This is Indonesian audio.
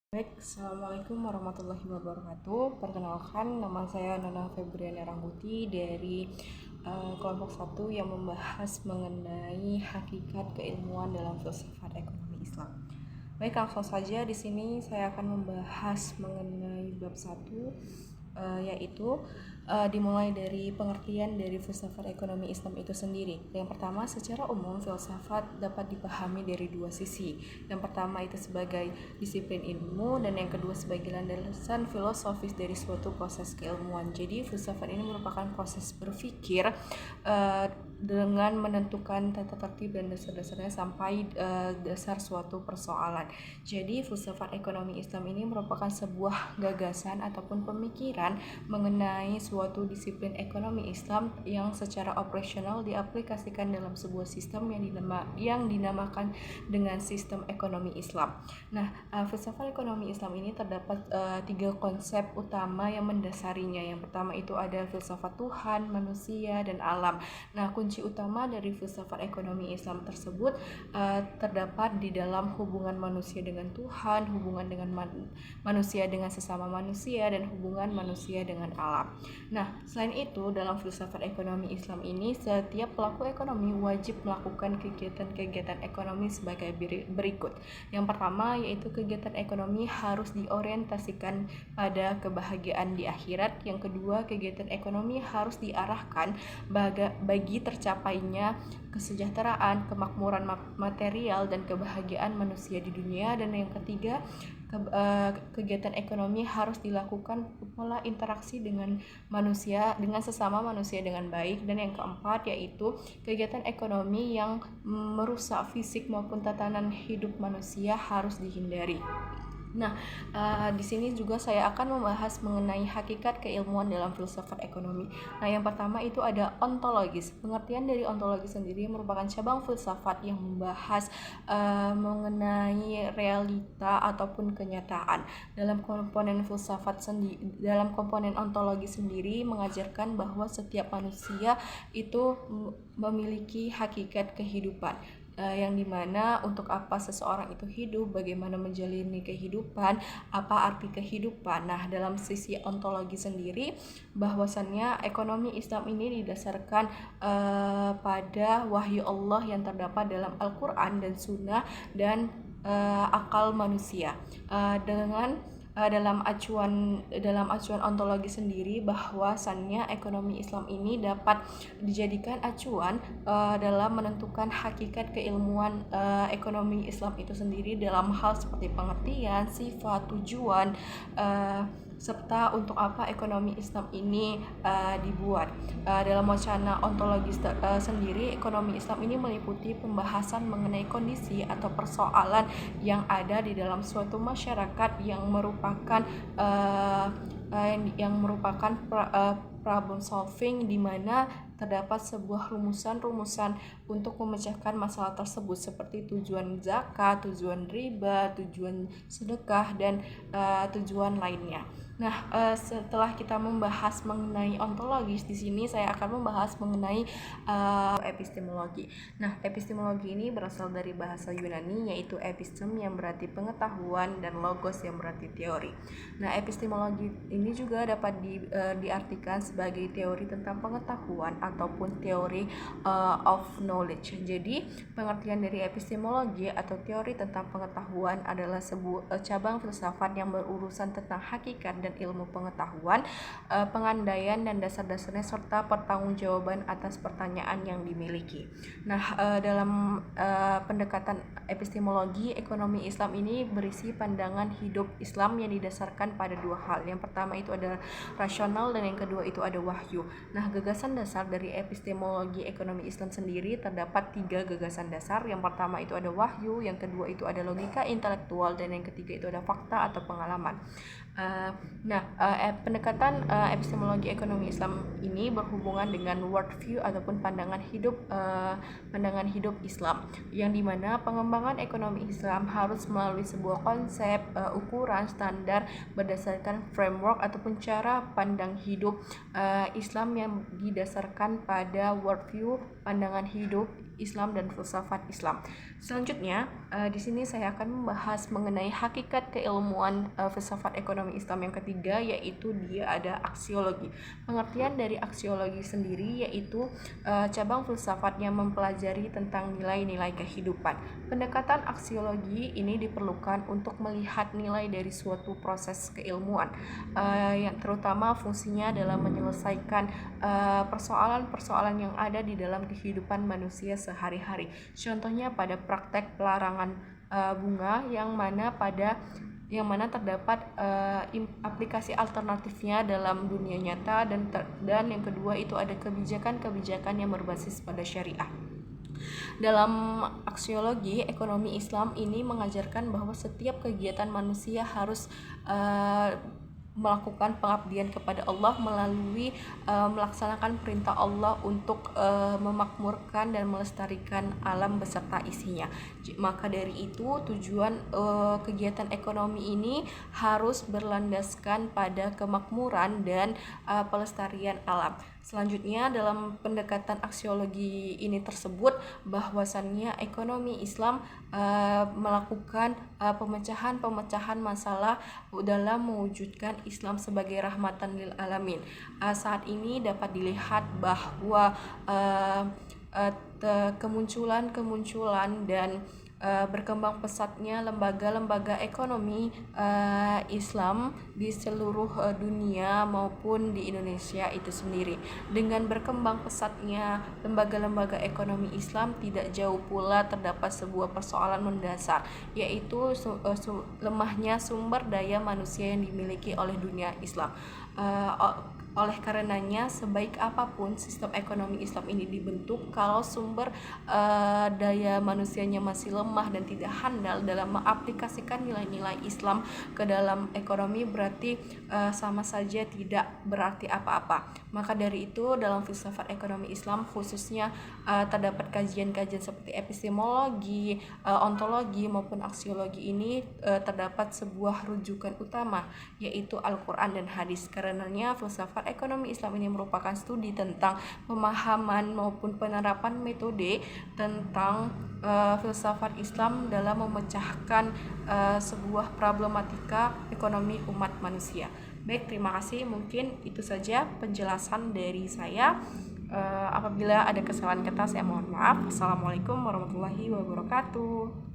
Baik, Assalamualaikum warahmatullahi wabarakatuh. Perkenalkan, nama saya Nana Febriana Rangkuti dari kelompok 1 yang membahas mengenai hakikat keilmuan dalam filsafat ekonomi Islam. Baik, langsung saja di sini saya akan membahas mengenai bab 1, yaitu dimulai dari pengertian dari filsafat ekonomi Islam itu sendiri. Yang pertama, secara umum filsafat dapat dipahami dari dua sisi. Yang pertama itu sebagai disiplin ilmu, dan yang kedua sebagai landasan filosofis dari suatu proses keilmuan. Jadi filsafat ini merupakan proses berpikir dengan menentukan tata tertib dan dasar-dasarnya sampai dasar suatu persoalan. Jadi filsafat ekonomi Islam ini merupakan sebuah gagasan ataupun pemikiran mengenai suatu disiplin ekonomi Islam yang secara operasional diaplikasikan dalam sebuah sistem yang dinamakan dengan sistem ekonomi Islam. Nah, filsafat ekonomi Islam ini terdapat 3 konsep utama yang mendasarinya. Yang pertama itu ada filsafat Tuhan, manusia, dan alam. Nah, kunci utama dari filsafat ekonomi Islam tersebut terdapat di dalam hubungan manusia dengan Tuhan, hubungan dengan manusia dengan sesama manusia, dan hubungan manusia dengan alam. Nah, selain itu, dalam filsafat ekonomi Islam ini, setiap pelaku ekonomi wajib melakukan kegiatan-kegiatan ekonomi sebagai berikut. Yang pertama, yaitu kegiatan ekonomi harus diorientasikan pada kebahagiaan di akhirat. Yang kedua, kegiatan ekonomi harus diarahkan bagi tercapainya kesejahteraan, kemakmuran material, dan kebahagiaan manusia di dunia. Dan yang ketiga, kegiatan ekonomi harus dilakukan pola interaksi dengan sesama manusia dengan baik. Dan yang keempat, yaitu kegiatan ekonomi yang merusak fisik maupun tatanan hidup manusia harus dihindari. Nah, di sini juga saya akan membahas mengenai hakikat keilmuan dalam filsafat ekonomi. Nah, yang pertama itu ada ontologis. Pengertian dari ontologis sendiri merupakan cabang filsafat yang membahas mengenai realita ataupun kenyataan. Dalam komponen ontologi sendiri mengajarkan bahwa setiap manusia itu memiliki hakikat kehidupan. Yang dimana untuk apa seseorang itu hidup, bagaimana menjalani kehidupan, apa arti kehidupan. Nah, dalam sisi ontologi sendiri, bahwasannya ekonomi Islam ini didasarkan pada wahyu Allah yang terdapat dalam Al-Quran dan Sunnah dan akal manusia. Dalam acuan ontologi sendiri, bahwasannya ekonomi Islam ini dapat dijadikan acuan dalam menentukan hakikat keilmuan ekonomi Islam itu sendiri dalam hal seperti pengertian, sifat, tujuan, serta untuk apa ekonomi Islam ini dibuat. Dalam wacana ontologi sendiri, ekonomi Islam ini meliputi pembahasan mengenai kondisi atau persoalan yang ada di dalam suatu masyarakat yang merupakan problem solving, di mana terdapat sebuah rumusan-rumusan untuk memecahkan masalah tersebut, seperti tujuan zakat, tujuan riba, tujuan sedekah, dan tujuan lainnya. Nah, setelah kita membahas mengenai ontologis, di sini saya akan membahas mengenai epistemologi. Nah, epistemologi ini berasal dari bahasa Yunani, yaitu epistem yang berarti pengetahuan dan logos yang berarti teori. Nah, epistemologi ini juga dapat diartikan sebagai teori tentang pengetahuan ataupun teori of knowledge. Jadi, pengertian dari epistemologi atau teori tentang pengetahuan adalah sebuah cabang filsafat yang berurusan tentang hakikat dan ilmu pengetahuan, pengandaian dan dasar-dasarnya, serta pertanggungjawaban atas pertanyaan yang dimiliki. Nah, dalam pendekatan epistemologi, ekonomi Islam ini berisi pandangan hidup Islam yang didasarkan pada dua hal. Yang pertama itu adalah rasional, dan yang kedua itu ada wahyu. Nah, gagasan dasar dari epistemologi ekonomi Islam sendiri terdapat 3 gagasan dasar. Yang pertama itu ada wahyu, yang kedua itu ada logika intelektual, dan yang ketiga itu ada fakta atau pengalaman. Pendekatan epistemologi ekonomi Islam ini berhubungan dengan worldview ataupun pandangan hidup Islam, yang dimana pengembangan ekonomi Islam harus melalui sebuah konsep, ukuran, standar berdasarkan framework ataupun cara pandang hidup Islam yang didasarkan pada worldview pandangan hidup Islam dan filsafat Islam. Selanjutnya, di sini saya akan membahas mengenai hakikat keilmuan filsafat ekonomi Islam yang ketiga, yaitu dia ada aksiologi. Pengertian dari aksiologi sendiri yaitu cabang filsafat yang mempelajari tentang nilai-nilai kehidupan. Pendekatan aksiologi ini diperlukan untuk melihat nilai dari suatu proses keilmuan, yang terutama fungsinya dalam menyelesaikan persoalan-persoalan yang ada di dalam kehidupan manusia sehari-hari. Contohnya pada praktek pelarangan bunga yang mana terdapat aplikasi alternatifnya dalam dunia nyata, dan yang kedua itu ada kebijakan-kebijakan yang berbasis pada syariah. Dalam aksiologi ekonomi Islam ini mengajarkan bahwa setiap kegiatan manusia harus melakukan pengabdian kepada Allah melalui melaksanakan perintah Allah untuk memakmurkan dan melestarikan alam beserta isinya. Maka dari itu tujuan kegiatan ekonomi ini harus berlandaskan pada kemakmuran dan pelestarian alam. Selanjutnya, dalam pendekatan aksiologi ini tersebut bahwasannya ekonomi Islam melakukan pemecahan-pemecahan masalah dalam mewujudkan Islam sebagai rahmatan lil alamin. Saat ini dapat dilihat bahwa kemunculan dan berkembang pesatnya lembaga-lembaga ekonomi Islam di seluruh dunia maupun di Indonesia itu sendiri. Dengan berkembang pesatnya lembaga-lembaga ekonomi Islam, tidak jauh pula terdapat sebuah persoalan mendasar, yaitu lemahnya sumber daya manusia yang dimiliki oleh dunia Islam. Oleh karenanya, sebaik apapun sistem ekonomi Islam ini dibentuk, kalau sumber daya manusianya masih lemah dan tidak handal dalam mengaplikasikan nilai-nilai Islam ke dalam ekonomi, berarti sama saja tidak berarti apa-apa. Maka dari itu, dalam filsafat ekonomi Islam khususnya terdapat kajian-kajian seperti epistemologi, ontologi maupun aksiologi ini terdapat sebuah rujukan utama, yaitu Al-Quran dan hadis. Karenanya filsafat ekonomi Islam ini merupakan studi tentang pemahaman maupun penerapan metode tentang filsafat Islam dalam memecahkan sebuah problematika ekonomi umat manusia. Baik, terima kasih. Mungkin itu saja penjelasan dari saya. Apabila ada kesalahan kata, saya mohon maaf. Assalamualaikum warahmatullahi wabarakatuh.